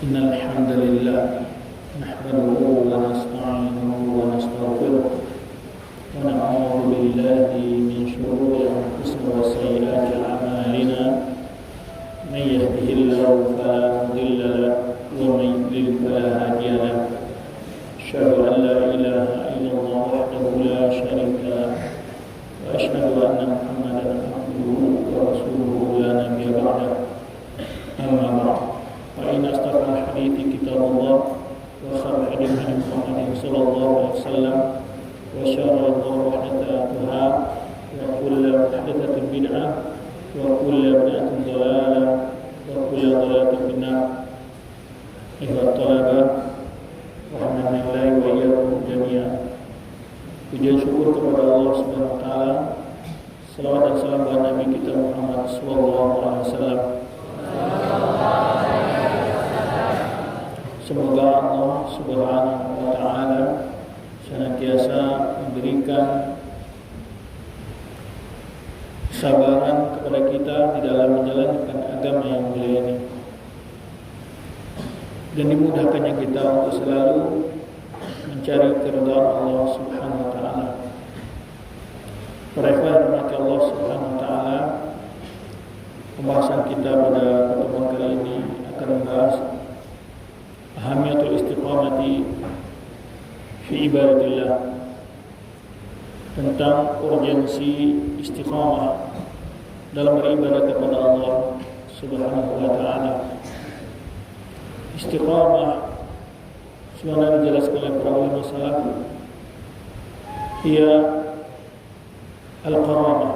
إن الحمد لله نحمده ونستعينه ونستغفره ونعوذ بالله من شرور أنفسنا وسيئات أعمالنا من يهده الله فلا مضل له ومن يضلل فلا هادي له أشهد أن لا إله إلا الله وحده لا شريك له وأشهد أن محمدا عبده ورسوله لا نبي بعده أما بعد فإن أصدق الحديث كتاب الله وخير الهدي هدي محمد صلى الله عليه وسلم وشر الأمور محدثاتها وكل محدثة بدعة وكل بدعة ضلالة وكل ضلالة في النار. أيها الطلبة rahmani Allah wa iyyakum jami'an. Puji syukur kepada Allah Subhanahu wa taala. Selawat dan salam kepada Nabi kita Muhammad sallallahu alaihi wasallam. Semoga Allah Subhanahu wa taala senantiasa memberikan kesabaran kepada kita di dalam menjalankan agama yang mulia ini, dan dimudahkannya kita untuk selalu mencari keridhaan Allah Subhanahu wa taala. Para ikhwan Allah Subhanahu wa taala, pembahasan kita pada pertemuan kali ini akan membahas ahamiyatul istiqamati fi ibadatillah, tentang urgensi istiqamah dalam beribadah kepada Allah Subhanahu wa taala. Istiqamah sebagaimana dijelaskan oleh para ulama salaf, ia al-qaramah.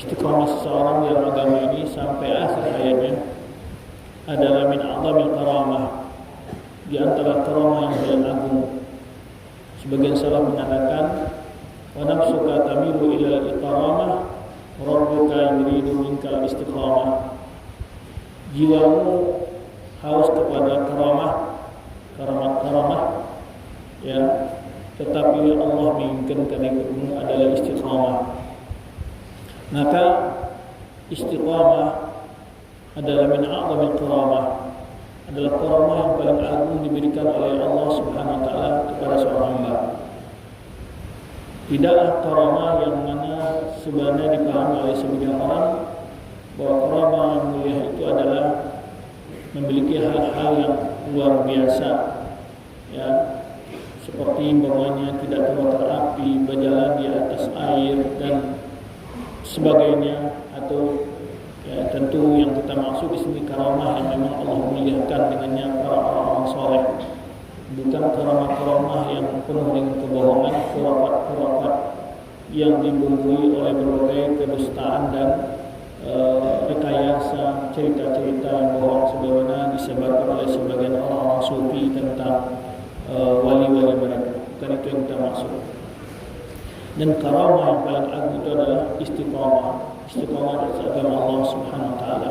Istiqamah seseorang dalam agama ini sampai akhir hayatnya adalah min a'zamil qaramah, di antara karamah yang paling agung. Sebagian salaf mengatakan, wa nafsuka tamilu ila al-qaramah rabbuka yuridu minka al-istiqamah. Jiwamu haus kepada karamah, ya, tetapi Allah menginginkan darimu adalah istiqamah. Maka istiqamah adalah min a'zamil karamah, adalah karamah yang paling agung diberikan oleh Allah Subhanahu wa taala kepada seorang hamba. Tidaklah karamah yang mana sebenarnya dipahami oleh sebagian orang bahwa karamah yang mulia itu adalah memiliki hal-hal yang luar biasa, ya, seperti umpamanya tidak terbakar api, berjalan di atas air dan sebagainya. Atau ya, tentu yang kita maksud di sini karamah yang memang Allah muliakan dengannya para orang soleh, bukan karamah-karamah yang penuh dengan kebohongan, khurafat-khurafat yang dibumbui oleh berbagai kedustaan dan rekayasa, cerita-cerita yang bohong sebagaimana disebarkan oleh sebagian orang-orang sufi tentang wali-wali mereka. Bukan itu yang kita maksud. Dan karamah yang paling agung itu adalah istiqamah. Istiqamah dari agama Allah Subhanahu wa taala.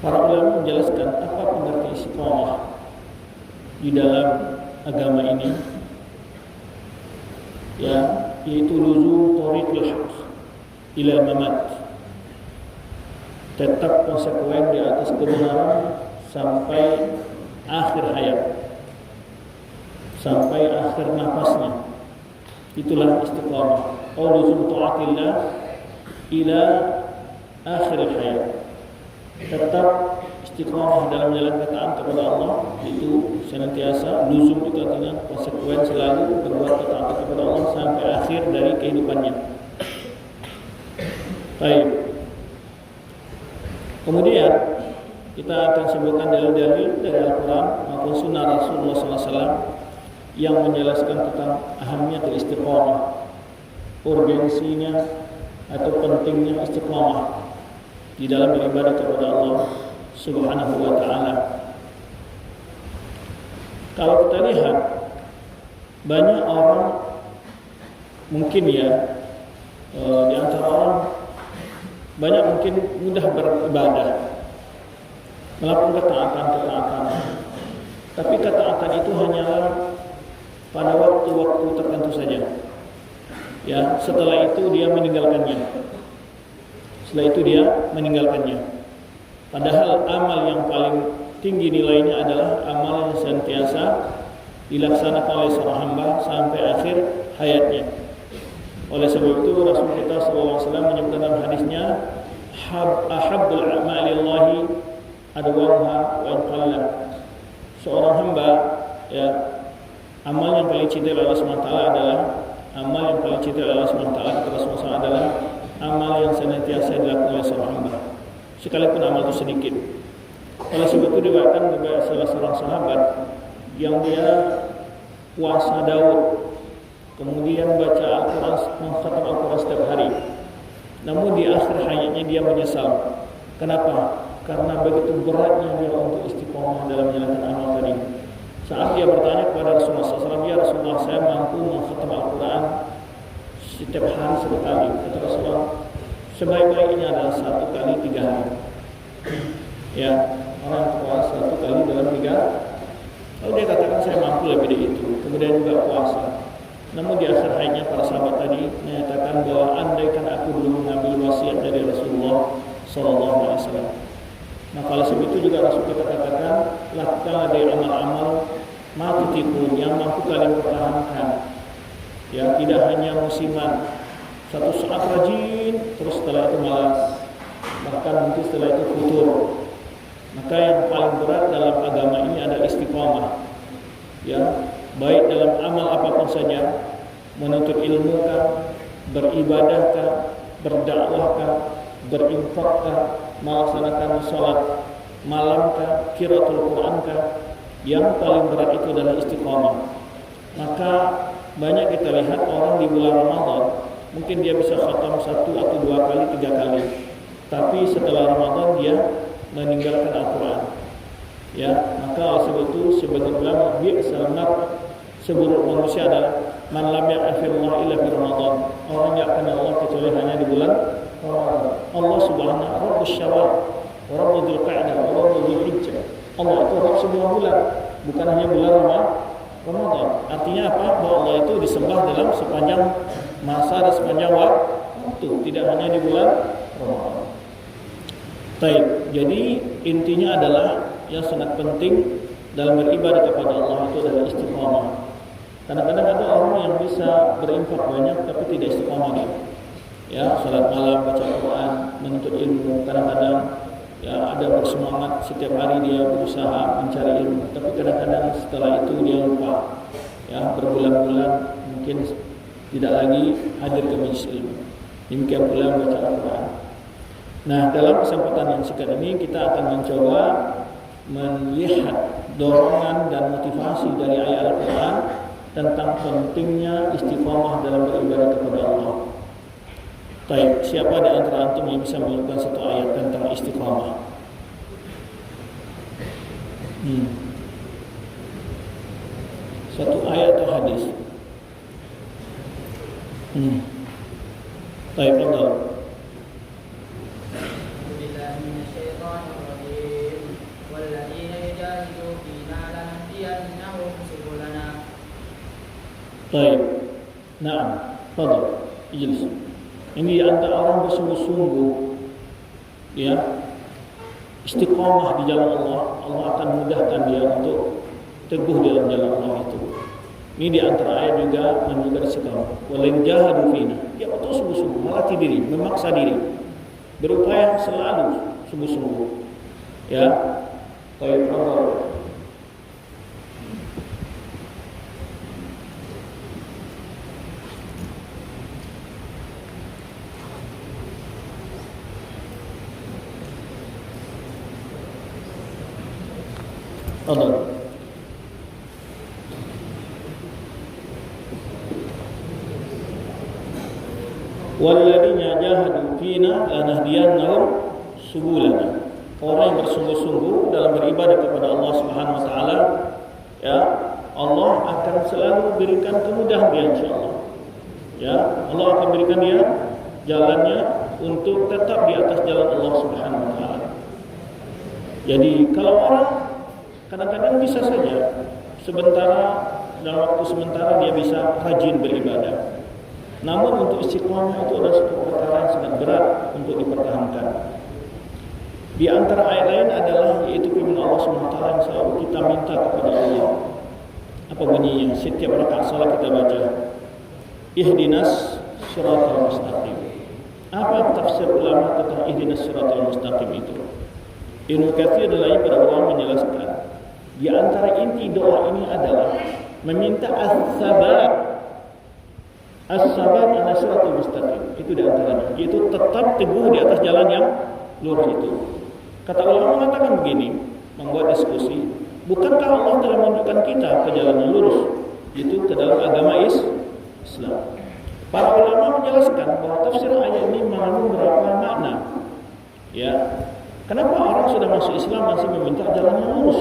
Para ulama menjelaskan apa pengertian istiqamah di dalam agama ini, ya, yaitu luzum thariqil haqq ila mamat, tetap konsekuen di atas kebenaran sampai akhir hayat, sampai akhir nafasnya. Itulah istiqamah. Luzum ta'atillah ila akhir hayat, tetap istiqamah dalam menjalankan taat kepada Allah, itu senantiasa. Luzum itu artinya konsekuen, selalu berbuat taat kepada Allah sampai akhir dari kehidupannya. Baik. Kemudian kita akan sebutkan dalil-dalil dari Al-Quran maupun Sunnah Rasulullah SAW yang menjelaskan tentang ahamiyatul istiqamah, urgensinya atau pentingnya istiqamah di dalam beribadah kepada Allah Subhanahu wa taala. Kalau kita lihat, banyak orang mungkin ya, di antara orang banyak mungkin mudah beribadah, melakukan ketaatan, tapi ketaatan itu hanyalah pada waktu-waktu tertentu saja. Ya, setelah itu dia meninggalkannya. Padahal amal yang paling tinggi nilainya adalah amal yang senantiasa dilaksanakan oleh seorang hamba sampai akhir hayatnya. Oleh sebab itu Rasul kita SAW menyebutkan dalam hadisnya, ahabbul a'malillahi adwamuha wa qalla. Seorang hamba, ya, amal yang paling cinta oleh Allah SWT adalah amal yang paling cinta oleh Allah SWT kata Rasulullah adalah amal yang senantiasa dilakukan oleh seorang hamba, sekalipun amal itu sedikit. Oleh sebab itu diriwayatkan dari salah seorang sahabat yang dia puasa Daud, kemudian baca Al-Quran, mengkhatam Al-Quran setiap hari. Namun di akhir hayatnya dia menyesal. Kenapa? Karena begitu beratnya dia untuk istiqomah dalam menjalankan amal tadi. Saat dia bertanya kepada Rasulullah SAW, ya Rasulullah, saya mampu mengkhatam Al-Quran setiap hari sekali. Kata Rasulullah, sebaik-baiknya adalah 1 kali 3 hari. Ya, orang puasa 1 kali dalam 3. Lalu dia katakan saya mampu lebih dari itu. Kemudian juga puasa. Namun di akhir hayatnya para sahabat tadi menyatakan bahwa andaikan aku dulu mengambil wasiat dari Rasulullah SAW. Maka oleh sebab itu juga Rasul kita katakan, lakukanlah dari amal-amal matutipun yang mampu kalian pertahankan. Ya, tidak hanya musiman, satu saat rajin, terus setelah itu malas, bahkan mungkin setelah itu futur. Maka yang paling berat dalam agama ini adalah istiqomah. Ya, baik dalam amal apapun saja, menuntut ilmu kah, beribadah kah, berdakwah kah, berinfak kah, melaksanakan salat malam kah, qiraatul Quran kah, yang paling berat itu adalah istiqomah. Maka banyak kita lihat orang di bulan Ramadan, mungkin dia bisa khatam 1 atau 2 kali, 3 kali, tapi setelah Ramadan dia meninggalkan Al-Quran. Ya, maka sebab itu sebagian ulama bi'sal mar, seburuk manusia adalah man lam ya'rifillah illa fi Ramadan. Orang yang kenal Allah kecuali hanya di bulan Ramadan. Allah Subhanahu wa ta'ala Rabbus Syawal, Rabbul Dzulqa'dah, Rabbul Dzulhijjah. Allah itu Rabb semua bulan, bukan hanya bulan Ramadan. Artinya apa? Bahwa Allah itu disembah dalam sepanjang masa dan sepanjang waktu, tidak hanya di bulan Ramadan. Baik, jadi intinya adalah yang sangat penting dalam beribadah kepada Allah itu adalah istiqomah. Kadang-kadang ada orang yang bisa berinfak banyak tapi tidak istiqomah dia. Ya, salat malam, baca Quran, menuntut ilmu. Kadang-kadang ya ada bersemangat setiap hari dia berusaha mencari ilmu, tapi kadang-kadang setelah itu dia lupa. Ya, berbulan-bulan mungkin tidak lagi hadir ke majelis ilmu. Demikian pula baca Al-Quran. Nah, dalam kesempatan yang singkat ini kita akan mencoba melihat dorongan dan motivasi dari ayat Al-Quran tentang pentingnya istiqomah dalam beribadah kepada Allah. Baik, siapa di antara antum yang bisa menyebutkan satu ayat tentang istiqomah? Satu ayat atau hadis? Baik, betul. Baik, nah, fadhal, ijlis. Ini antara orang bersungguh-sungguh, ya, istiqomah di jalan Allah, Allah akan mudahkan dia untuk teguh dalam jalan Allah itu. Ini di antara ayat juga menunjukkan istiqomah. Walin jahadu fina, dia betul sungguh-sungguh, melatih diri, memaksa diri, berupaya selalu sungguh-sungguh. Ya, baik, fadhal. Allah. Walladzina jahadu fina lanahdiyannahum subulana. Orang yang bersungguh-sungguh dalam beribadah kepada Allah Subhanahu wa taala, ya, Allah akan selalu berikan kemudahan dia insyaallah. Ya, Allah akan berikan dia jalannya untuk tetap di atas jalan Allah Subhanahu wa taala. Jadi kalau orang kadang-kadang bisa saja dalam waktu sementara dia bisa rajin beribadah. Namun untuk istiqomah itu adalah suatu perkara yang sangat berat untuk dipertahankan. Di antara ayat lain adalah yaitu firman Allah SWT yang selalu kita minta kepada Allah. Apa bunyinya? Setiap rakaat salat kita baca, Ihdinas siratal mustaqim. Apa tafsir ulama tentang ihdinas siratal mustaqim itu? Ibnu Katsir dalam para ulama menjelaskan, di antara inti doa ini adalah meminta as-sabat. As-sabat ala siratal mustaqim. Itu di antaranya, yaitu tetap teguh di atas jalan yang lurus itu. Kata ulama mengatakan begini, membuat diskusi, bukankah Allah telah menunjukkan kita ke jalan yang lurus, itu ke dalam agama Islam. Para ulama menjelaskan bahwa tafsir ayat ini mengandung beberapa makna. Ya, kenapa orang sudah masuk Islam masih meminta jalan yang lurus?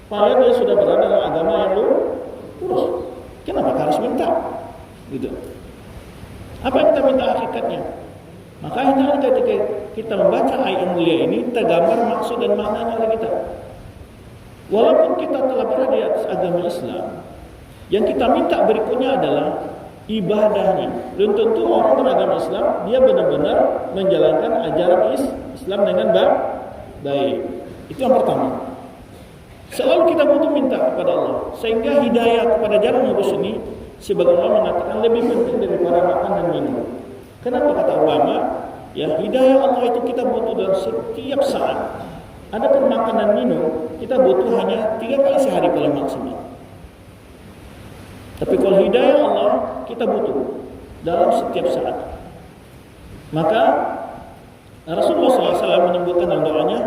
Padahal dia sudah berada dalam agama yang lurus. Kenapa harus minta? Gitu. Apa yang kita minta hakikatnya? Maka ketika kita membaca ayat yang mulia ini tergambar maksud dan maknanya oleh kita. Walaupun kita telah berada di atas agama Islam, yang kita minta berikutnya adalah ibadahnya. Dan tentu orang beragama Islam dia benar-benar menjalankan ajaran Islam dengan baik. Itu yang pertama. Selalu kita butuh minta kepada Allah, sehingga hidayah kepada jalan lurus ini sebagaimana mengatakan lebih penting daripada makan dan minum. Kenapa kata ulama? Ya, hidayah Allah itu kita butuh dalam setiap saat. Adapun makan dan minum kita butuh hanya 3 kali sehari paling maksimal. Tapi kalau hidayah Allah kita butuh dalam setiap saat. Maka Rasulullah SAW menyebutkan dalam doanya,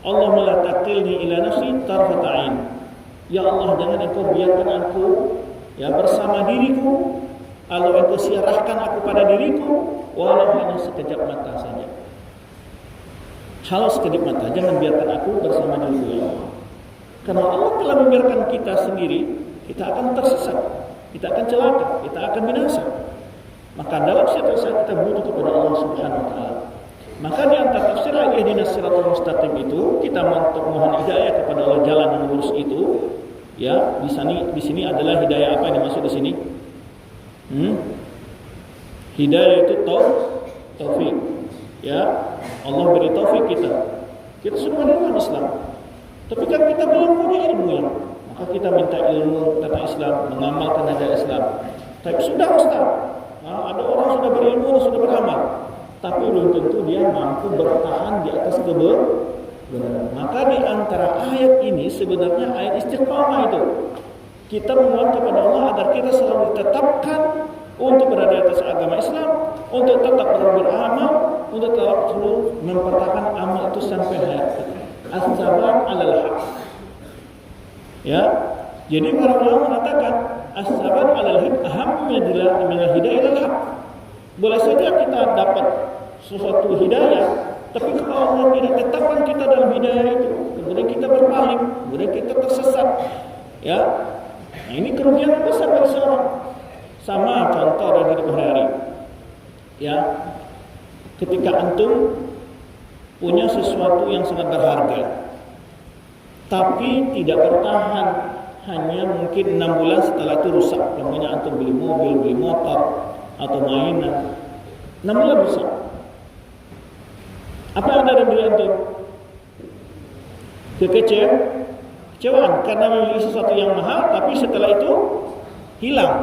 Allahumma la taqilni ila nafsi tarfata ain. Ya Allah, jangan engkau biarkan aku bersama diriku, kalau engkau siarahkan aku pada diriku walau hanya sekejap mata saja. Halau sekejap mata, jangan biarkan aku bersama diriku, ya Allah. Karena Allah telah membiarkan kita sendiri, kita akan tersesat, kita akan celaka, kita akan binasa. Maka dalam setiap saat kita butuh kepada Allah Subhanahu wa taala. Maka di antara tafsir ayat ihdinas siratal mustaqim itu kita mohon hidayah kepada Allah jalan yang lurus itu. Ya, di sini adalah hidayah apa yang dimaksud di sini? Hidayah itu taufik. Ya, Allah beri taufik kita. Kita sudah menerima Islam. Tapi kan kita belum punya ilmu ya. Maka kita minta ilmu tentang Islam, mengamalkan ajaran Islam. Tapi sudah Ustaz, ada orang sudah berilmu, sudah beramal, tapi belum tentu dia mampu bertahan di atas kebenaran. Maka di antara ayat ini sebenarnya ayat istiqamah itu. Kita memohon kepada Allah agar kita selalu ditetapkan untuk berada di atas agama Islam, untuk tetap beramal, untuk tetap selalu mempertahankan amal itu sampai hayat kita. As-sabar 'alal haq. Ya, jadi para ulama mengatakan as-sabar 'alal haq ahamnya min al-hidayah ilal haq. Boleh saja kita dapat sesuatu hidayah, tapi kalau Allah tidak tetapkan kita dalam hidayah itu, kemudian kita berpaling, kemudian kita tersesat. Ya, nah ini kerugian besar bagi seorang. Sama contoh dari hidup hari-hari. Ya, ketika antum punya sesuatu yang sangat berharga, tapi tidak bertahan, hanya mungkin 6 bulan setelah itu rusak. Contohnya antum beli mobil, beli motor, atau mainan, 6 bulan rusak. Apa yang ada dalam diri antum? Kekecewaan karena memiliki sesuatu yang mahal, tapi setelah itu hilang.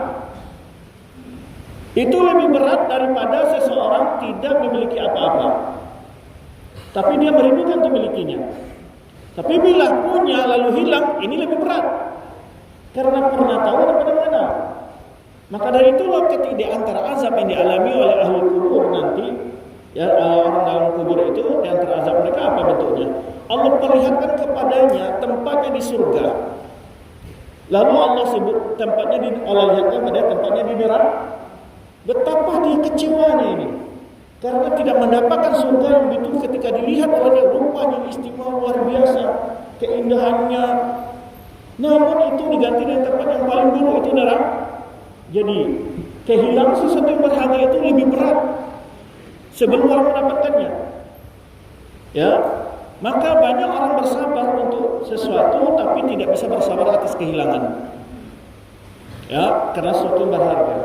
Itu lebih berat daripada seseorang tidak memiliki apa-apa, tapi dia merindukan untuk memilikinya. Tapi bila punya lalu hilang, ini lebih berat, karena pernah tahu dan pernah mengenal. Maka dari itulah ketika di antara azab yang dialami oleh ahli kubur nanti, ya orang dalam kubur itu, di antara azab mereka apa bentuknya? Allah perlihatkan kepadanya tempatnya di surga. Lalu Allah sebut tempatnya Allah lihatkan pada tempatnya di neraka. Betapa dia kecewanya ini, karena tidak mendapatkan surga yang begitu. Ketika dilihat olehnya rupanya istimewa luar biasa, keindahannya, namun itu diganti dengan tempat yang paling buruk, itu neraka. Jadi kehilangan sesuatu yang berharga itu lebih berat sebelum orang mendapatkannya. Ya, maka banyak orang bersabar untuk sesuatu tapi tidak bisa bersabar atas kehilangan. Ya, karena sesuatu yang berharga.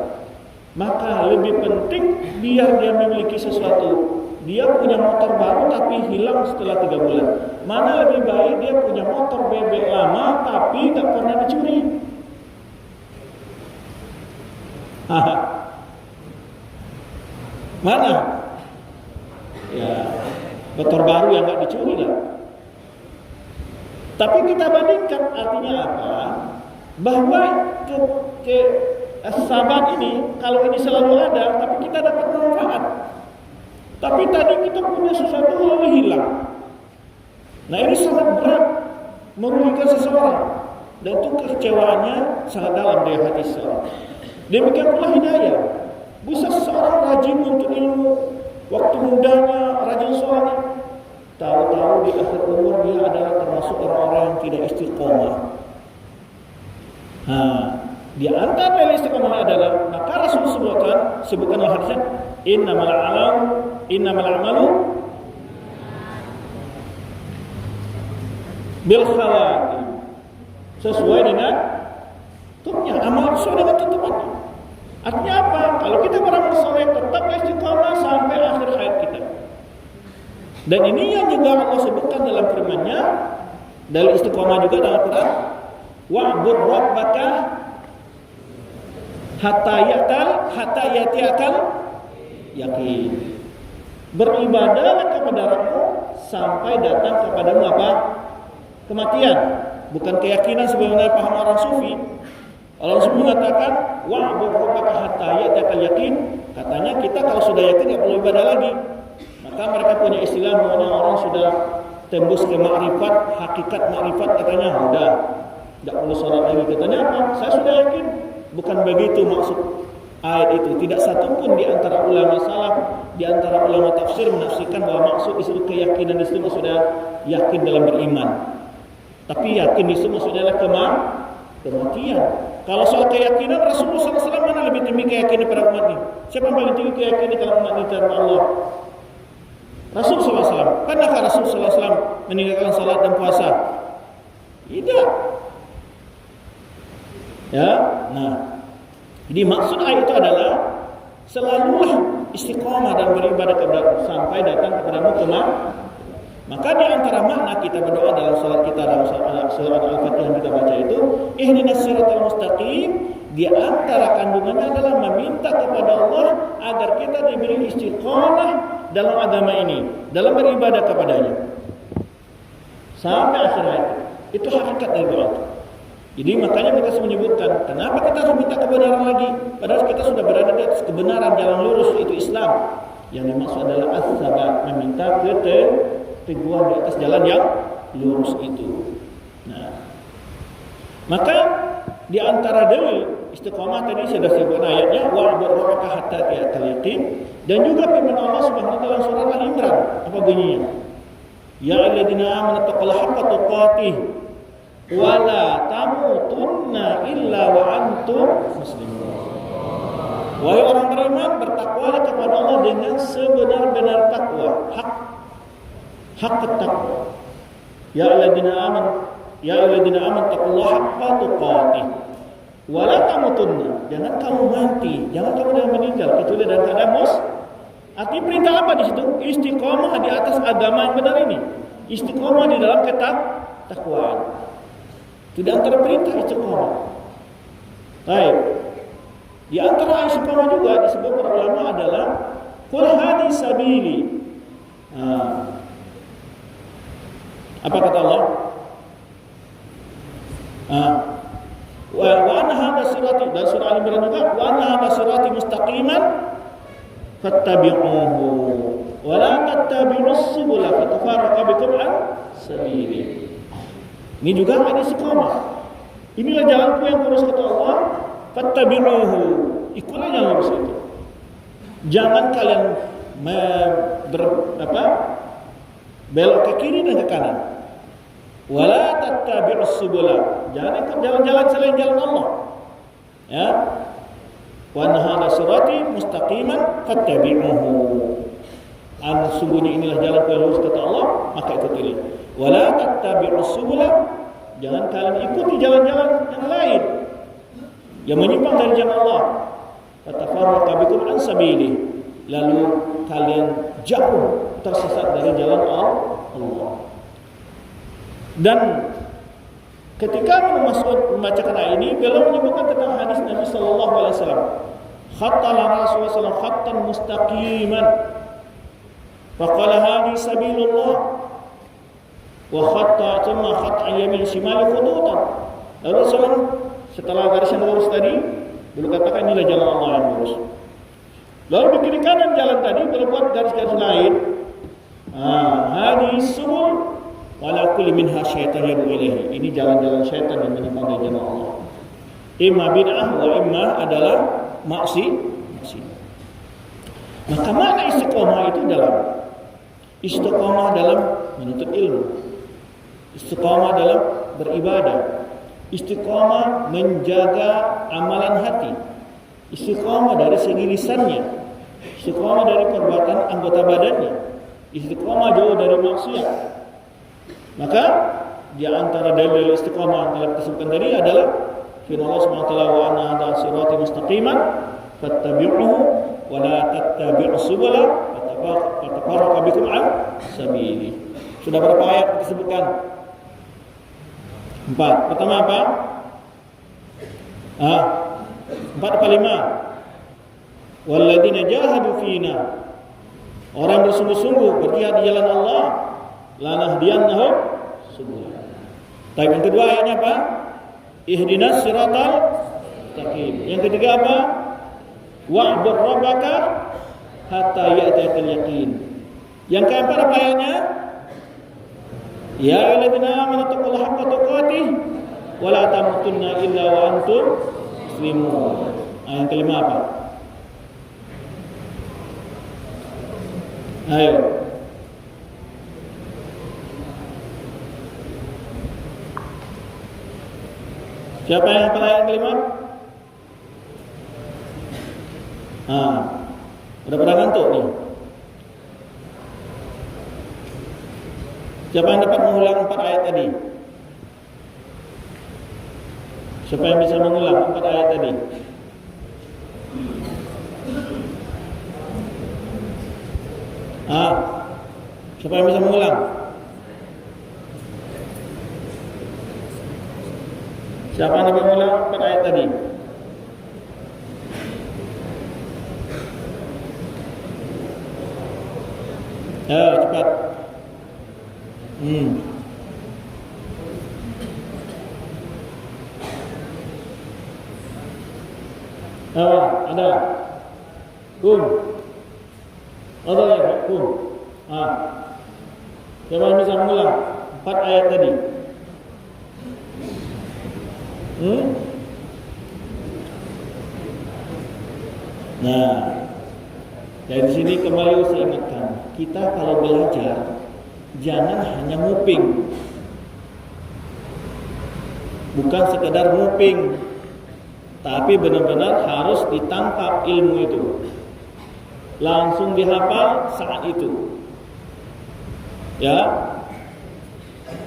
Maka lebih penting biar dia memiliki sesuatu dia punya motor baru tapi hilang setelah 3 bulan. Mana lebih baik dia punya motor bebek lama tapi tak pernah dicuri? Mana? Ya, motor baru yang tak dicuri lah. Tapi kita bandingkan, artinya apa? Bahwa sahabat ini, kalau ini selalu ada, tapi kita dapat manfaat. Tapi tadi kita punya sesuatu lalu hilang. Nah ini sangat berat, merugikan seseorang. Dan itu kekecewaannya sangat dalam dari hati seseorang. Demikian pula hidayah. Bisa seseorang rajin untuk ilmu, waktu mudanya rajin sholat, tahu-tahu di akhir umur dia adalah termasuk orang-orang yang tidak istiqomah. Di antara istiqomah adalah, maka Rasul sebutkan hadisnya, innamal a'malu bil khawatim. Sesuai dengan tutupnya, amal sesuai dengan tutupannya. Artinya apa? Kalau kita beramal soleh tetap istiqomah sampai akhir hayat kita. Dan ini yang juga Allah sebutkan dalam firman-Nya, dalam istiqomah juga dalam Quran, wa'bud rabbaka hatta yatiyakal yakin. Beribadahlah kepada Rabbmu sampai datang kepadamu apa? Kematian. Bukan keyakinan sebagaimana paham orang sufi. Allah Subhanahu mengatakan wa'bud rabbaka hatta yatiyakal yakin. Katanya kita kalau sudah yakin tidak perlu ibadah lagi. Maka mereka punya istilah bahwa orang sudah tembus ke makrifat, hakikat makrifat, katanya udah tidak perlu sholat lagi. Katanya apa? Saya sudah yakin. Bukan begitu maksud ayat itu. Tidak satupun di antara ulama salaf, di antara ulama tafsir menafsirkan bahwa maksud itu keyakinan itu maksudnya yakin dalam beriman. Tapi yakin itu maksudnya adalah kematian. Kalau soal keyakinan, Rasulullah SAW mana lebih tinggi keyakinan pada umat ini? Siapa yang paling tinggi keyakinan kalau umat ini terhadap Allah? Rasulullah SAW. Pernahkah Rasulullah SAW meninggalkan salat dan puasa? Tidak. Ya, nah, jadi maksud ayat itu adalah selalulah istiqomah dan beribadah kepada sampai datang kepadamu kematian. Maka di antara makna kita berdoa dalam salat kita, dalam salat Al-Fatihah yang kita baca itu, ihdinas siratal mustaqim, di antara kandungannya adalah meminta kepada Allah agar kita diberi istiqomah dalam agama ini, dalam beribadah kepadanya sampai akhir hayat. Itu hakikat dari doa. Jadi makanya kita menyebutkan, kenapa kita harus minta kebenaran lagi? Padahal kita sudah berada di atas kebenaran, jalan lurus, itu Islam. Yang dimaksud adalah as-sabat, meminta teguhan di atas jalan yang lurus itu. Nah, maka di antara dalil istiqomah tadi sudah disebut ayatnya wa'bud rabbaka hatta yatiyakal yaqin, dan juga firman Allah Subhanahu wa taala surah Al-Imran, apa bunyinya? Ya ayyuhalladzina amanu taqullaha haqqa tuqatih wa la tamutunna illa wa antum muslimun. Wahai orang beriman, bertakwalah kepada Allah dengan sebenar-benar takwa, hak takwa. Ya ayyuhalladzina amanu taqullaha haqqa tuqatih wa la tamutunna. Jangan kamu mati, jangan kamu meninggal kecuali dalam keadaan arti perintah apa di situ? Istiqomah di atas agama yang benar ini. Istiqomah di dalam ketakwaan. Tidak antara perintah istiqomah. Baik. Di antara istiqomah juga disebut para ulama adalah qul hadhihi sabili. Apa kata Allah? Wa anna hadha sirati, dan surah Al-Imran juga, wa anna hadha sirati mustaqiman fattabi'uhu wa la tattabi'us subula fatafarraqa bikum an sabili. Ini juga ada istiqomah. Inilah jalanku yang lurus kata Allah, fattabi'uhu, ikutlah jalan lurus itu. Jangan kalian belok ke kiri dan ke kanan. Wala tattabi'us subula, jangan ikut jalan-jalan selain jalan Allah. Ya. Wa anna sirati mustaqiman fattabi'uhu. Sungguhnya inilah jalan yang lurus kata Allah, maka ikutilah. Wala tattabi'us subula, jangan kalian ikuti jalan-jalan yang lain yang menyimpang dari jalan Allah. Fatafarraqa bikum an sabili, lalu kalian jauh tersesat dari jalan Allah. Dan ketika Ibnu Mas'ud membacakan ayat ini, beliau menyebutkan tentang hadis Nabi sallallahu alaihi wasallam. Khatta Rasulullah sallallahu alaihi wasallam khattan mustaqiman. Faqala hadhihi sabilullah. Wa khatta thumma khatta yamin shimali khututan. Lalu Rasulullah setelah garis yang lurus tadi, beliau katakan inilah jalan Allah yang lurus. Lalu di kiri kanan jalan tadi beliau buat garis-garis lain. Hadhihi subul wala kulli minha syaitan yad'u ilaihi. Ini jalan-jalan syaitan yang menyimpang dari jalan Allah. Imma bid'ah wa imma adalah maksiat. Maka makna istiqomah itu istiqomah dalam menuntut ilmu, istiqomah dalam beribadah, istiqomah menjaga amalan hati, istiqomah dari segi lisannya, istiqomah dari perbuatan anggota badannya, istiqomah jauh dari maksiat. Maka di antara dalil istiqomah yang telah disebutkan tadi adalah firman Allah Subhanahu wa taala, wa anna hadha sirati mustaqiman fattabi'uhu wa la tattabi'us subula fatafarraqa bikum an sabili. Sudah berapa ayat disebutkan? 4. Pertama apa? 4 apa 5? Walladzina jahadu fina. Orang bersungguh-sungguh berjihad di jalan Allah, lanahdiyannahum subul. Tapi yang kedua ayatnya apa? Ihdinas siratal mustaqim. Yang ketiga apa? Wa'bud rabbaka hatta ya'tiyakal yaqin. Yang keempat apa ayatnya? Ya ayyuhalladzina amanu taqullaha haqqa tuqatih wa la tamutunna illa wa antum muslimun. Yang kelima apa? Ayo. Siapa yang hafal ayat kelima? Udah pada ngantuk nih. Siapa yang dapat mengulang 4 ayat tadi? Siapa yang bisa mengulang 4 ayat tadi? Siapa yang bisa mengulang? Siapa yang dapat mengulang 4 ayat tadi? Cepat. Ada. Ada ya, Siapa yang bisa mengulang 4 ayat tadi? Nah, dari sini kembali saya ingatkan, kita kalau belajar jangan hanya nguping, bukan sekedar nguping, tapi benar-benar harus ditangkap ilmu itu, langsung dihafal saat itu. Ya,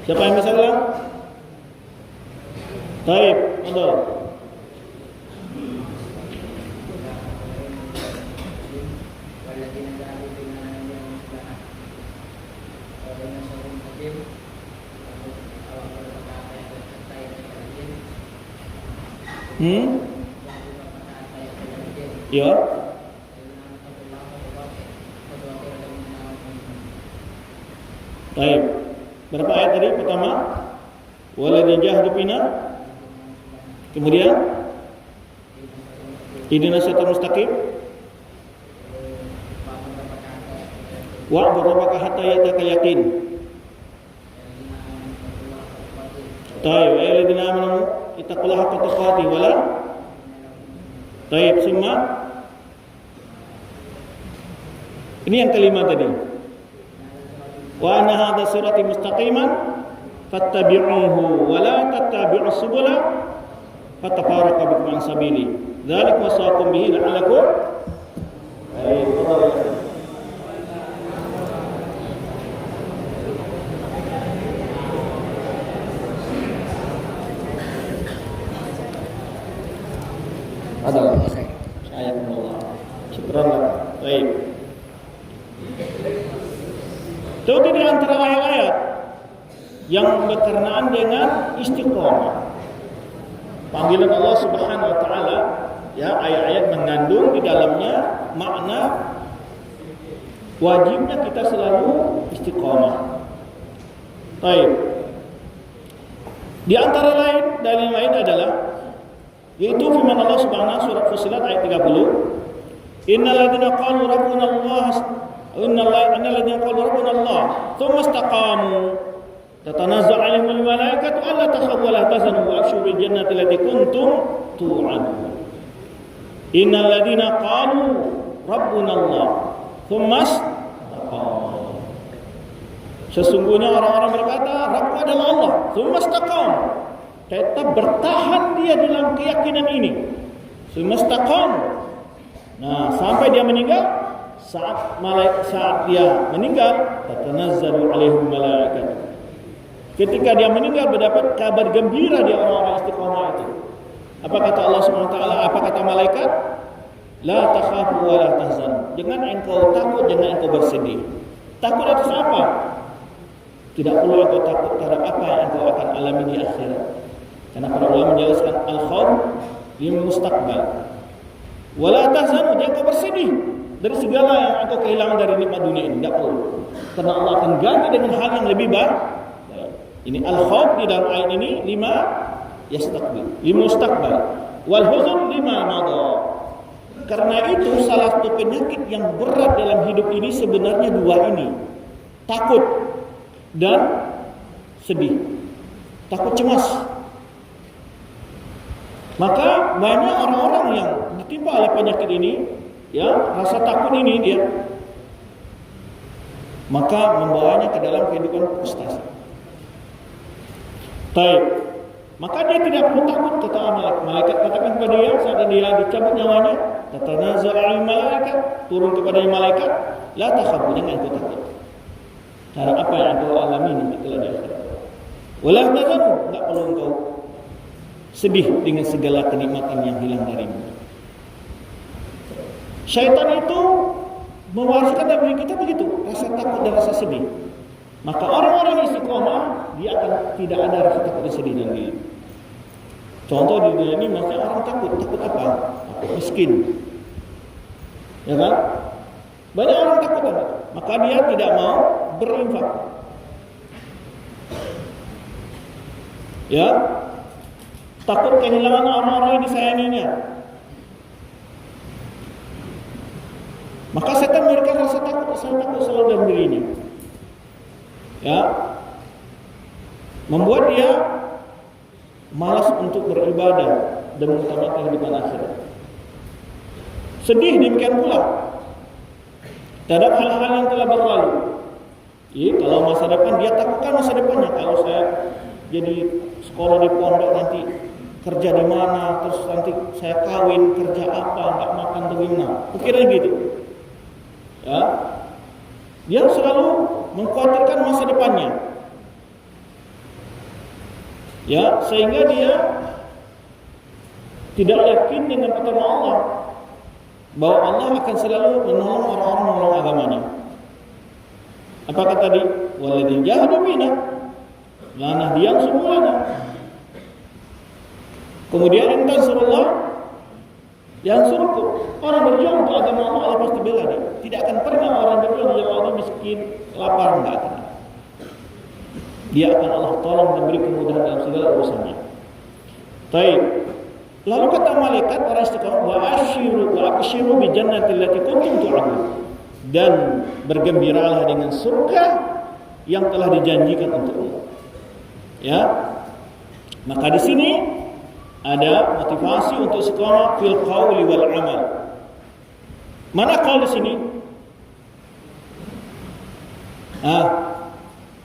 siapa yang bisa bilang? Baik, betul. Ya. Baik. Berapa ayat tadi? Pertama, waladzina jahadu fina. Kemudian ihdinas siratal mustaqim. Wa'bud rabbaka hatta ya'tiyakal yaqin. Taib, alladzina amanu ittaqullaha haqqa tuqatih wa la. Taib, summa. Ini yang kelima tadi. Wa anna hadha sirati mustaqiman fattabi'uhu wa la tattabi'us subula fatafarraqa bikum an sabili. Dzalik wasaqum bihi la'allakum. Ada. Saya Allah. Syukran. Baik. Itu di antara ayat-ayat yang berkenaan dengan istiqomah. Panggilan Allah Subhanahu wa taala, ya, ayat-ayat mengandung di dalamnya makna wajibnya kita selalu istiqomah. Baik. Di antara dalil lain adalah yaitu firman Allah Subhanahu wa surat Fussilat ayat 30. Innal ladzina qalu rabbuna Allah thumma istaqamu tatanazzalu 'alaihimul malaikatu alla takhafu wa la tahzanu wa abshiru bil jannati allati kuntum tu'adun. Innal ladzina qalu rabbuna Allah thumma istaqamu. Sesungguhnya orang-orang berkata Rabb adalah Allah, thumma istaqamu, tetap bertahan dia dalam keyakinan ini, thumma istaqamu. Nah, sampai dia meninggal, saat dia meninggal, tatanazzalu 'alaihim malaikat. Ketika dia meninggal mendapat kabar gembira dia orang-orang istiqomah itu. Apa kata Allah Subhanahu wa taala? Apa kata malaikat? La takhafu wa la tahzanu. Jangan engkau takut, jangan engkau bersedih. Takut atas apa? Tidak perlu engkau takut terhadap apa yang engkau akan alami di akhirat. Karena para ulama menjelaskan al-khauf lil mustaqbal. Wa la tahzanu, jangan engkau bersedih dari segala yang engkau kehilangan dari nikmat dunia ini. Tidak perlu. Karena Allah akan ganti dengan hal yang lebih baik. Ini al-khauf di dalam ayat ini lima mustaqbal wal huzn lima madha. Karena itu salah satu penyakit yang berat dalam hidup ini sebenarnya dua ini. Takut dan sedih. Takut cemas. Maka banyak orang-orang yang ditimpa oleh penyakit ini, ya, rasa takut ini dia, maka membawanya ke dalam kehidupan frustasi. Baik, maka dia tidak perlu takut, kata malaikat katakan kepada dia saat dia dicabut nyawanya, tatanazzalu 'alaihim malaikat, turun kepada malaikat, la takhafu, jangan engkau takut terhadap apa yang engkau alami nanti kelak di akhirat. Wala tahzanu, enggak perlu engkau sedih dengan segala kenikmatan yang hilang darimu. Syaitan itu mewariskan dalam diri kita begitu, rasa takut dan rasa sedih. Maka orang-orang istiqomah dia akan tidak ada rasa takut dan sedih dalam diri. Contoh di dunia ini maksudnya orang takut apa? Takut miskin, ya kan? Banyak orang takut kan? Maka dia tidak mau berinfak. Ya, takut kehilangan orang-orang yang disayanginya. Maka setan memberikan rasa takut selalu dalam dirinya. Ya, membuat dia malas untuk beribadah dan mengutamakan kehidupan akhirat. Sedih demikian pula terhadap hal-hal yang telah berlalu. Kalau masa depan dia takutkan masa depannya. Kalau saya jadi sekolah di pondok nanti kerja di mana, terus nanti saya kawin kerja apa, nggak makan bagaimana? Pikiran gitu. Ya, dia selalu mengkhawatirkan masa depannya. Ya, sehingga dia tidak yakin dengan pertolongan Allah, bahwa Allah akan selalu menolong orang-orang menolong agamanya. Apa kata tadi? Walladzina jahadu fina lanahdiyahum subulana. Kemudian in tansurullah yansurkum. Orang berjuang untuk agama Allah, Allah pasti bela dia. Tidak akan pernah orang berjuang di jalan Allah miskin, lapar, enggak akan. Dia akan Allah tolong dan beri kemudahan dalam segala urusannya. Baik. Lalu kata malaikat para istiqomah, wa abshiru bi jannati allati kuntum tu'adun. Dan bergembiralah dengan surga yang telah dijanjikan untukmu. Ya. Maka di sini ada motivasi untuk istiqomah fil qauli wal amal. Mana qaul di sini?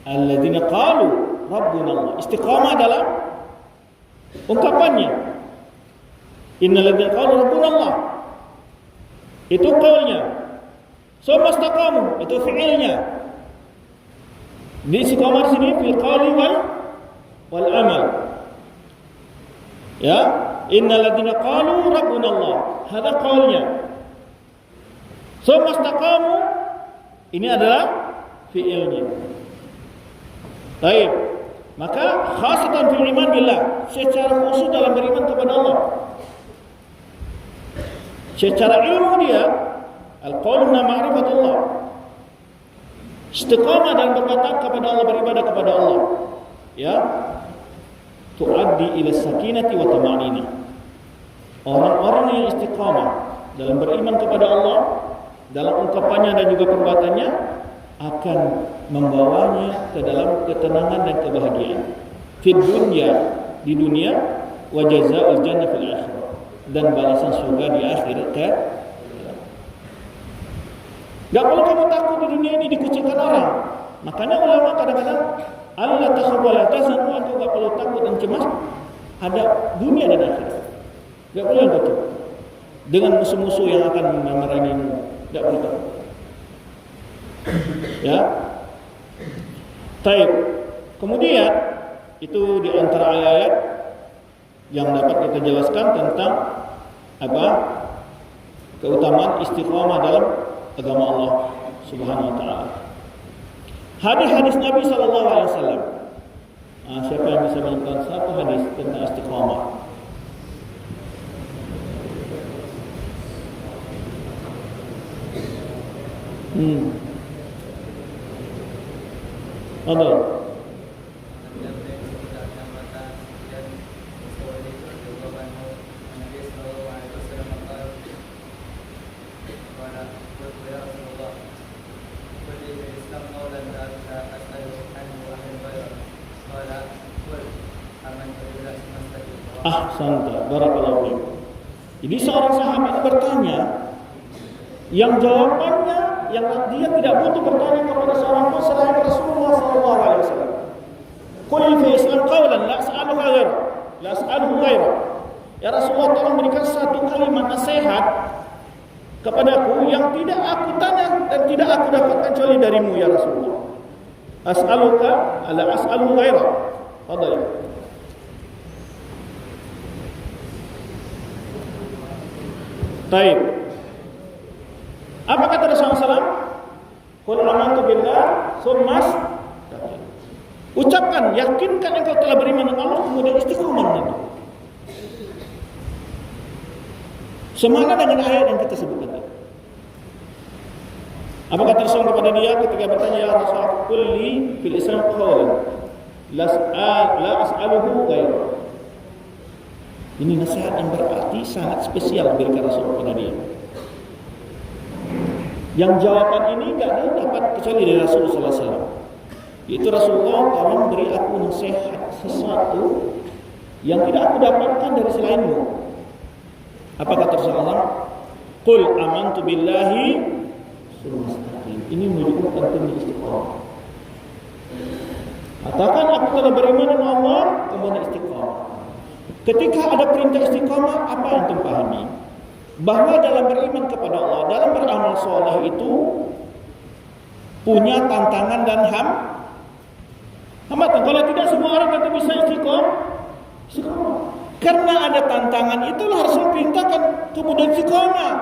Alladzina qalu rabbuna Allah. Istiqamah adalah ungkapannya. Innal ladzina qalu rabbuna Allah. Itu qaulnya. Summa istaqamu, itu fi'ilnya. Di istiqamah di sini fil qauli wal amal. Ya, innal ladzina qalu rabbuna Allah. Hada qaulnya. Summa istaqamu, ini adalah fi'ilnya. Baik. Maka khasatan fil iman billah, secara khusus dalam beriman kepada Allah. Secara ilmu dia al-qaul ma'rifatullah. Istiqamah dalam berkata kepada Allah, beribadah kepada Allah. Ya. Tuaddi ila sakinati wa tama'ninah. Orang-orang yang istiqamah dalam beriman kepada Allah, dalam ungkapannya dan juga perbuatannya, akan membawanya ke dalam ketenangan dan kebahagiaan. Fid dunya, di dunia, wa jazaa'ul jannah fil akhirah, dan balasan surga di akhirat. Gak perlu kamu takut di dunia ini dikucilkan orang. Makanya ulama kadang-kadang Allah takhafu la tahzanu, engkau gak perlu takut dan cemas, ada dunia dan akhirat. Gak perlu takut dengan musuh-musuh yang akan memerangimu. Gak perlu takut. Ya. Baik. Kemudian itu di antara ayat yang dapat kita jelaskan tentang apa? Keutamaan istiqamah dalam agama Allah Subhanahu wa taala. Hadis-hadis Nabi sallallahu alaihi wasallam. Siapa yang bisa menyebutkan satu hadis tentang istiqamah? Ada. Ahsanta, barakallahu fiik. Jadi seorang sahabat bertanya, yang jawabannya, yang dia tidak butuh bertanya kepada seorang pun selain Rasulullah sallallahu alaihi wasallam. Qul fi islam qawlan la as'aluka ghaira, la as'aluhu ghaira. Ya Rasulullah, tolong berikan satu kalimat nasihat kepadaku yang tidak aku tanya dan tidak aku dapatkan kecuali darimu ya Rasulullah. As'aluka la as'aluhu ghaira. Fadhil. Baik. Apa kata Rasulullah SAW? Qul amantu billah, tsummas. Ucapkan, yakinkan engkau telah beriman dengan Allah, kemudian istiqomah itu. Semakna dengan ayat yang kita sebutkan tadi. Apa kata Rasulullah kepada dia ketika bertanya, ya Rasulullah, qul li fil Islam qawlan la as'aluhu ghairu. Ini nasihat yang berarti sangat spesial berikan Rasulullah kepada dia. Yang jawaban ini tidak dapat kecuali dari Rasulullah SAW. Yaitu Rasulullah, tolong beri aku nasihat sesuatu yang tidak aku dapatkan dari selainmu. Apa kata Rasulullah? Qul amantu billahi mustaqim. Ini menunjukkan pentingnya istiqamah. Katakan aku telah beriman dengan Allah, kemudian istiqamah. Ketika ada perintah istiqamah, apa yang antum pahami? Bahwa dalam beriman kepada Allah, dalam beramal soleh itu punya tantangan dan hambatan. Kalau tidak semua orang tentu bisa istiqamah. Karena ada tantangan itulah Rasul perintahkan kemudian istiqamah.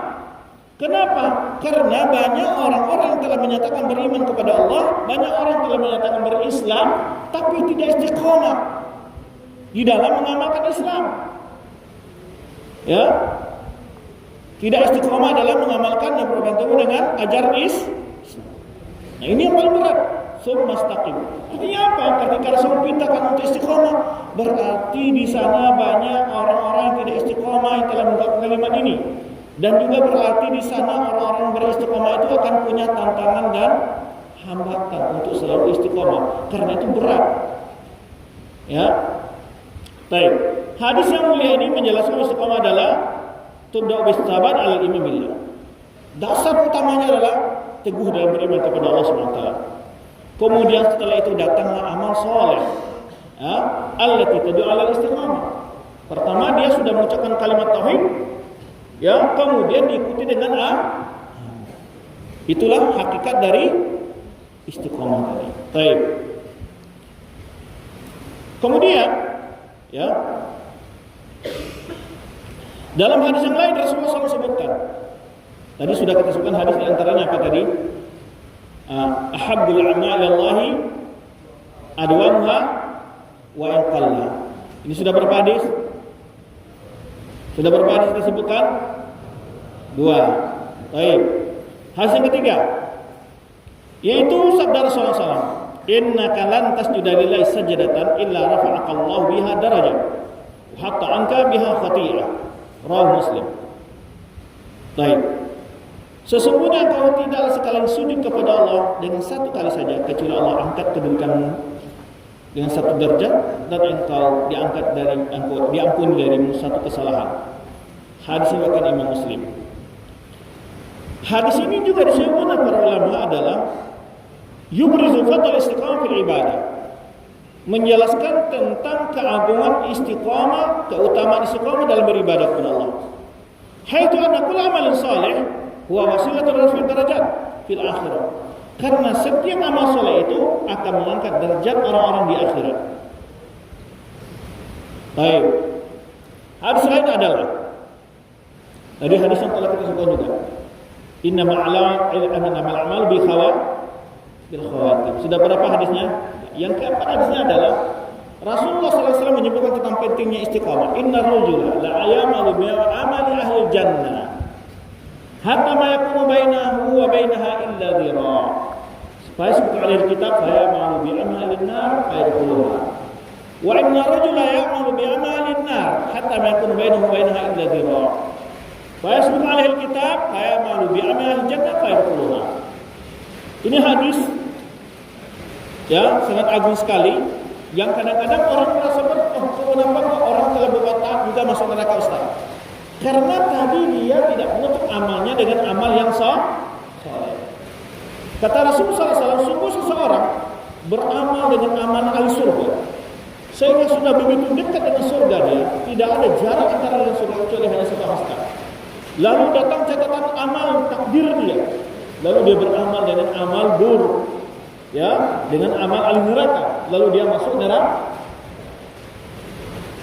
Kenapa? Karena banyak orang-orang yang telah menyatakan beriman kepada Allah, banyak orang yang telah menyatakan berislam, tapi tidak istiqamah di dalam mengamalkan Islam. Ya. Tidak istiqomah dalam mengamalkan dan berbantu dengan ajaran Islam. Nah, ini yang paling berat. Mustaqim. Artinya apa? Ketika Rasul perintahkan untuk istiqomah, berarti di sana banyak orang-orang yang tidak istiqomah yang telah mengungkapkan kalimat ini. Dan juga berarti di sana orang-orang beristiqomah itu akan punya tantangan dan hambatan untuk selalu istiqomah. Karena itu berat. Ya. Baik. Hadis yang mulia ini menjelaskan istiqomah adalah tubda bisabat al-iman billah. Dasar utamanya adalah teguh dalam beriman kepada Allah SWT. Kemudian setelah itu datanglah amal soleh. Allati tad'u ala istiqamah. Pertama dia sudah mengucapkan kalimat tauhid, ya, kemudian diikuti dengan itulah hakikat dari istiqamah tadi. Baik. Kemudian, ya, dalam hadis yang lain Rasulullah SAW sebutkan. Tadi sudah kita sebutkan hadis di antaranya apa tadi? ahabbul a'mali Allahi adwamuha wa in qalla. Ini sudah berapa hadis? Sudah berapa hadis kita sebutkan? 2. Baik. Hadis yang ketiga yaitu sabda Rasulullah SAW, innaka lan tasjuda lillahi sajdatan illa rafa'aka Allah biha darajah hatta anka biha khati'ah. Rawahu Muslim. Baik. Sesungguhnya kau tidaklah sekalian sujud kepada Allah dengan satu kali saja kecuali Allah angkat kedudukanmu dengan satu derajat dan engkau diampuni darimu satu kesalahan. Hadis ini riwayat Imam Muslim. Hadis ini juga disebutkan oleh para ulama adalah yubrizu fadl istiqamah fil ibadah, menjelaskan tentang keagungan istiqamah, keutamaan istiqamah dalam beribadah kepada Allah. Haitsu anna kullu amalin salih huwa wasilatun ila darajat fil akhirah. Karena setiap amal saleh itu akan mengangkat derajat orang-orang di akhirat. Baik. Hadis lain adalah dari hadis yang telah kita sebutkan juga. Innamal a'malu bil khawatim. Sudah berapa hadisnya? Yang keempat hadisnya adalah Rasulullah SAW menyebutkan tentang pentingnya istiqamah. Inna rajula la ya'malu bi amali ahli jannah hatta ma yakunu bainahu wa bainaha illa dhira. Supaya sebut alih kitab saya ya'malu bi amali an-nar fayadkhuluha. Wa inna rajula ya'malu bi amali an-nar hatta ma yakunu bainahu wa bainaha illa dhira. Fa yasbiqu alaihi alkitab fa ya'malu bi amali jannah fa yadkhuluha. Ini hadis ya sangat agung sekali yang kadang-kadang orang merasa kenapa orang telah berbuat taat juga masuk neraka Ustaz? Karena tadi dia tidak menutup amalnya dengan amal yang saleh. Kata Rasulullah SAW, sungguh seseorang beramal dengan amal ahli surga sehingga sudah begitu dekat dengan surga dia, tidak ada jarak antara dengan surga kecuali hanya satu hasta. Lalu datang catatan amal takdir dia. Lalu dia beramal dengan amal buruk, ya, dengan amal ahli neraka. Lalu dia masuk neraka.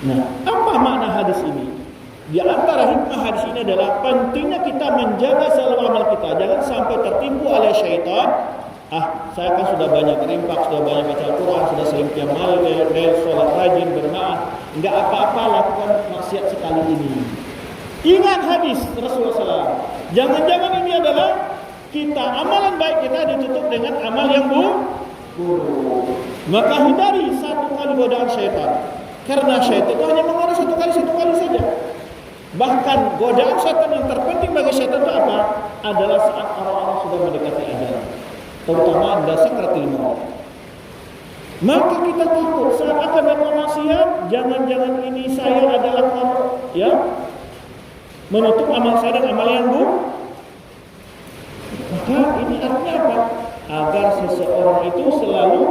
Nah, apa makna hadis ini? Di antara hikmah hadis ini adalah pentingnya kita menjaga selalu amal kita, jangan sampai tertipu oleh syaitan. Saya kan sudah banyak berimpak, sudah banyak baca Al-Quran, sudah sering qiyamul lail, sholat rajin, bermaaf, enggak apa-apa lakukan maksiat sekali ini. Ingat hadis Rasulullah SAW. Jangan-jangan ini adalah kita amalan baik kita ditutup dengan amal yang buruk. Maka hindari satu kali godaan syaitan. Karena syaitan itu hanya mengarah satu kali saja. Bahkan godaan syaitan yang terpenting bagi syaitan itu apa? Adalah saat orang-orang sudah mendekati ajal, terutama pada sakaratul maut. Maka kita takut saat akan melakukan maksiat, jangan-jangan ini saya adalah menutup amal saya dan amal yang buruk. Maka ini artinya apa? Agar seseorang itu selalu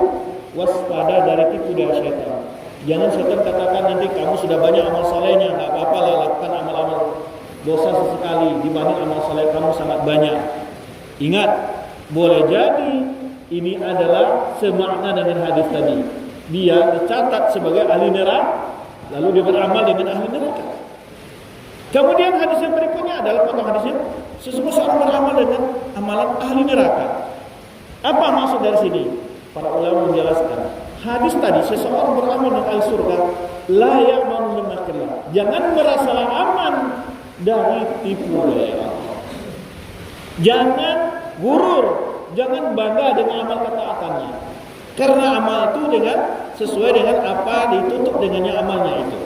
waspada dari tipu daya syaitan. Jangan syaitan katakan nanti kamu sudah banyak amal salehnya, enggak apa-apa lah lakukan amal-amal dosa sesekali dibanding amal saleh kamu sangat banyak. Ingat, boleh jadi ini adalah semakna dengan hadis tadi. Dia dicatat sebagai ahli neraka, lalu dia beramal dengan ahli neraka. Kemudian hadis yang berikutnya adalah potong hadisnya, sesungguhnya seorang beramal dengan amalan ahli neraka. Apa maksud dari sini? Para ulama menjelaskan, hadis tadi seseorang beramal dengan ahli surga, la ya'manu min makrillah. Jangan merasa aman dari tipu daya Allah. Jangan gurur, jangan bangga dengan amal ketaatannya. Karena amal itu sesuai dengan apa ditutup dengannya amalnya itu.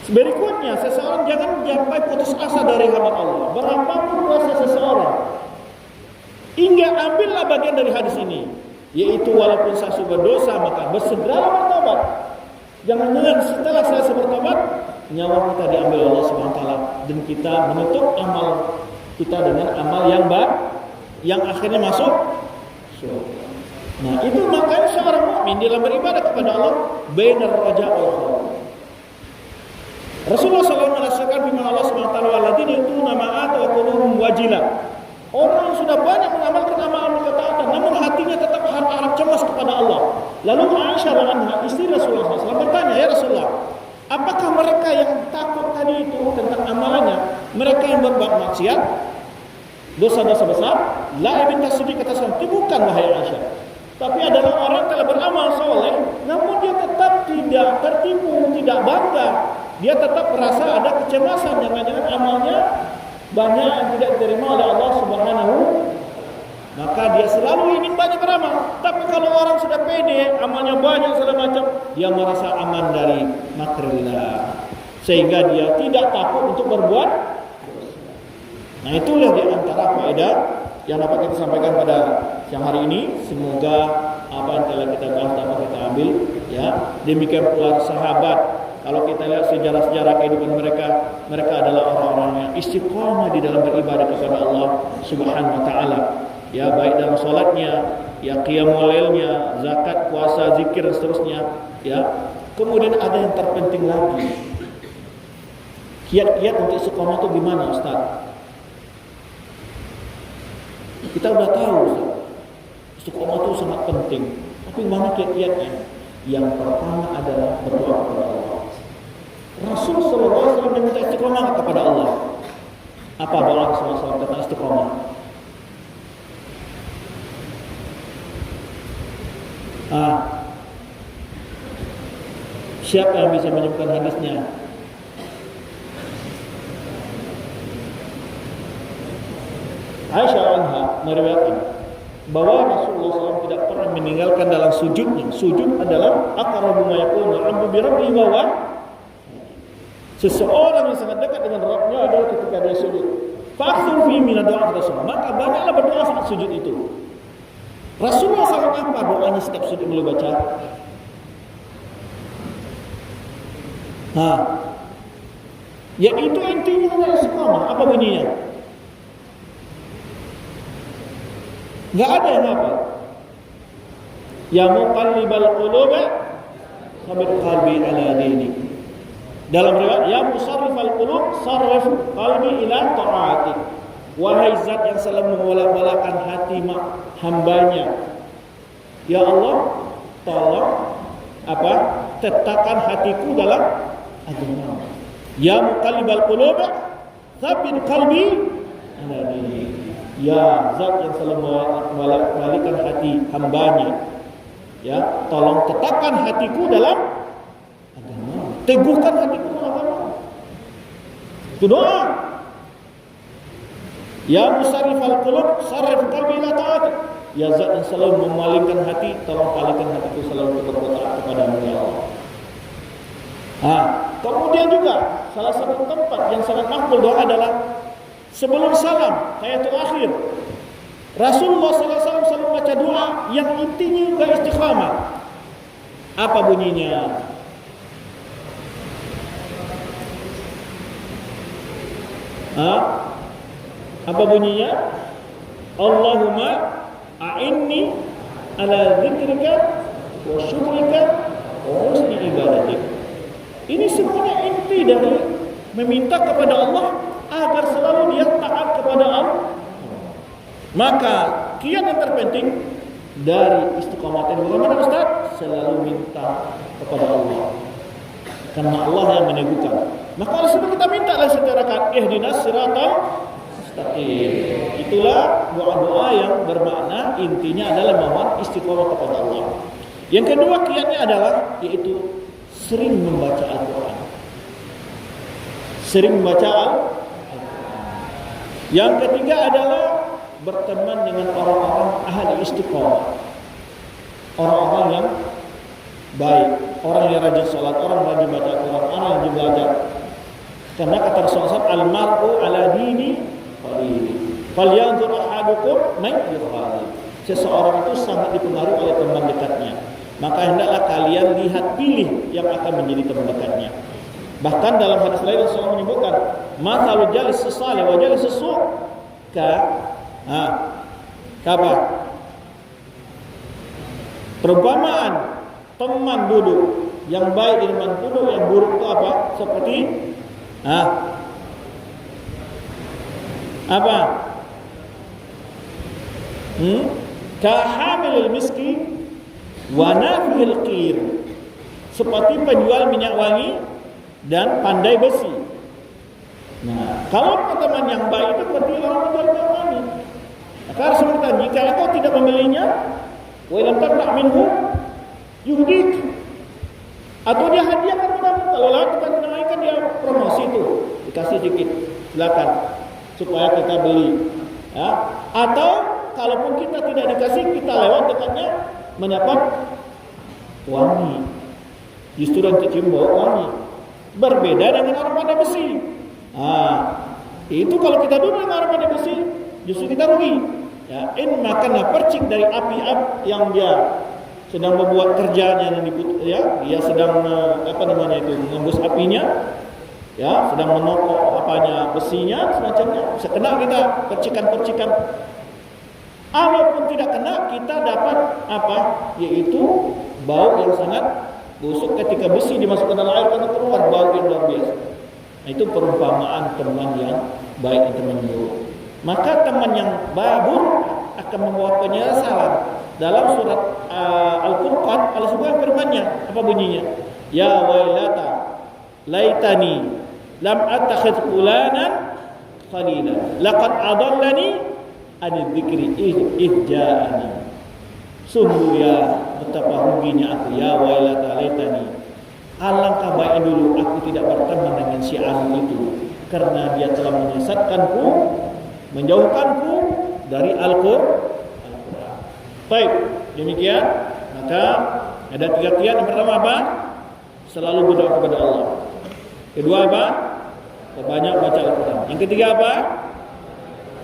Berikutnya, seseorang jangan sampai putus asa dari hamba Allah. Berapapun dosa seseorang, hingga ambillah bagian dari hadis ini, yaitu walaupun saya sudah berdosa, maka bersegeralah bertobat. Jangan-jangan setelah saya bertobat, nyawa kita diambil Allah SWT dan kita menutup amal kita dengan amal yang baik, yang akhirnya masuk surga. Nah, itu makanya seorang mukmin dalam beribadah kepada Allah bainar raja wal khauf. Rasulullah SAW merasakan firman Allah SWT, "Walladzina yutuna ma ata wa qulubuhum wajilah." Orang yang sudah banyak mengamalkan amal ketaatan, namun hatinya tetap harap cemas kepada Allah. Lalu Aisyah radhiyallahu anha, istri Rasulullah SAW, bertanya, "Ya Rasulullah, apakah mereka yang takut tadi itu tentang amalannya, mereka yang berbuat maksiat, dosa-dosa besar, la ibn tasdiq kata sang itu bukan wahai Aisyah. Tapi adalah orang telah beramal soleh, namun dia tetap tidak tertipu, tidak bangga. Dia tetap merasa ada kecemasan, jangan-jangan amalnya banyak yang tidak diterima oleh Allah Subhanahu. Maka dia selalu ingin banyak beramal. Tapi kalau orang sudah pede, amalnya banyak segala macam, dia merasa aman dari makrillah, sehingga dia tidak takut untuk berbuat. Nah, itulah di antara faedah yang dapat kita sampaikan pada siang hari ini. Semoga apa yang telah kita bahas dapat kita ambil, ya. Demikian pula sahabat. Kalau kita lihat sejarah-sejarah kehidupan mereka adalah orang-orang yang istiqamah di dalam beribadah kepada Allah Subhanahu wa taala. Ya, baik dalam salatnya, ya qiyamul lailnya, zakat, puasa, zikir dan seterusnya, ya. Kemudian ada yang terpenting lagi. Kiat-kiat untuk istiqamah itu gimana, Ustaz? Kita sudah tahu, istiqomah itu sangat penting. Tapi mana kiat-kiatnya? Yang pertama adalah berdoa kepada Allah. Rasul sallallahu alaihi wasallam meminta istiqomah kepada Allah. Apa doa Rasulullah SAW tentang istiqomah? Siapa yang bisa menyebutkan hadisnya? Aisyah anha meriwayatkan bahwa Rasulullah SAW tidak pernah meninggalkan dalam sujudnya. Sujud adalah aqrabu ma yakunu 'abdu bi rabbihi wa huwa. Seseorang yang sangat dekat dengan Rabbnya adalah ketika dia sujud. Fa'khudhu fi min ad-du'a rasul. Maka banyaklah berdoa saat sujud itu. Rasulullah SAW apa doanya setiap sujud boleh baca? Yaitu intinya adalah istiqamah. Apa bunyinya? Enggak ada yang apa? Ya muqallibal qulub tsabbit qalbi ala dinik. Dalam riwayat ya musarrifal qulub sarrif qalbi ila ta'atik. Wahai zat yang selalu membolak-balakan hati hambanya, ya Allah, tolong tetapkan hatiku dalam agama. Ya muqallibal qulub tsabbit qalbi ala dinik. Ya zat yang selalu membolak-balikan hati hambanya, ya tolong tetapkan hatiku dalam agama, teguhkan hatiku dalam agama. Itu doa. Ya musarrifal qulub sarrif qalbi ila ta'atik. Ya zat yang selalu memalingkan hati, tolong palingkan hatiku selalu berbuat taat kepada-Mu ya Allah. Kemudian juga salah satu tempat yang sangat makbul doa adalah sebelum salam, tahiyatul akhir. Rasulullah SAW selalu baca doa yang intinya juga istiqamah. Apa bunyinya? Apa bunyinya? Allahumma a'inni ala dzikrika wa syukrika wa husni ibadatik. Ini semuanya inti dari meminta kepada Allah agar selalu dia taat kepada Allah. Maka kiat yang terpenting dari istiqomah itu bagaimana Ustaz? Selalu minta kepada Allah, karena Allah yang meneguhkan. Maka oleh sebab kita mintalah secara ihdinas siratal mustaqim. Itulah doa-doa yang bermakna intinya adalah mohon istiqomah kepada Allah. Yang kedua kiatnya adalah yaitu sering membaca Al-Quran. Sering membaca Al-Quran. Yang ketiga adalah berteman dengan orang-orang ahli istiqomah. Orang-orang yang baik, orang yang rajin salat, orang yang rajin baca Al-Quran, orang yang rajin belajar. Karena kata Rasulullah, al-mar'u ala dini qalili. Falyanzur ahadukum man yukhalil. Seseorang itu sangat dipengaruhi oleh teman dekatnya. Maka hendaklah kalian lihat pilih yang akan menjadi teman dekatnya. Bahkan dalam hadis lain Rasulullah menyebutkan, "Mathalul jalis salih wa jalis su' perumpamaan teman duduk yang baik dengan teman duduk yang buruk itu apa? Seperti kahamilil miski wa nafil qir. Seperti penjual minyak wangi dan pandai besi. Nah, kalau teman yang baik itu berarti lawan mencari. Maka Rasul berkata, jika engkau tidak memilihnya, wa lam tabda' minhu yuhdik, atau dia hadiahkan padamu. Kalau lawan kita menaikkan dia promosi itu, dikasih sedikit, silakan supaya kita beli. Ya. Atau kalaupun kita tidak dikasih, kita lewat dekatnya mendapat wangi. Justru yang tercium bau wangi. Berbeda dengan armada besi. Itu kalau kita duduk dengan armada besi, justru kita rugi. Ya, karena percik dari api yang dia sedang membuat kerjanya, ya, dia sedang mengembus apinya, ya, sedang menokok besinya, semacamnya, bisa kena kita percikan-percikan. Walaupun tidak kena, kita dapat yaitu bau yang sangat busuk ketika besi dimasukkan dalam air, karena keluar bau yang luar biasa. Nah, itu perumpamaan teman yang baik dan teman yang buruk. Maka teman yang buruk akan membawa penyesalan. Dalam surat Al-Furqan, Allah Subhanahu firman-Nya, apa bunyinya? Ya wailata laitani lam attakhidh fulanan khalila laqad adallani an dzikri ihja'ani. Sungguh ya betapa ruginya aku, ya wailata laitani, alangkah baiknya dulu aku tidak berteman dengan si Anu itu, karena dia telah menyesatkanku, menjauhkanku dari Al-Qur'an. Baik, demikian. Maka ada 3 kiat. Yang pertama apa? Selalu berdoa kepada Allah. Kedua apa? Banyak baca Al-Quran. Yang ketiga apa?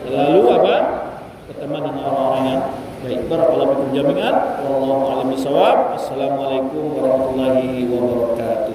Selalu berteman dengan orang-orang yang baik. Barakallahu fikum jami'an. Wallahu a'lam bishawab. Assalamualaikum warahmatullahi wabarakatuh.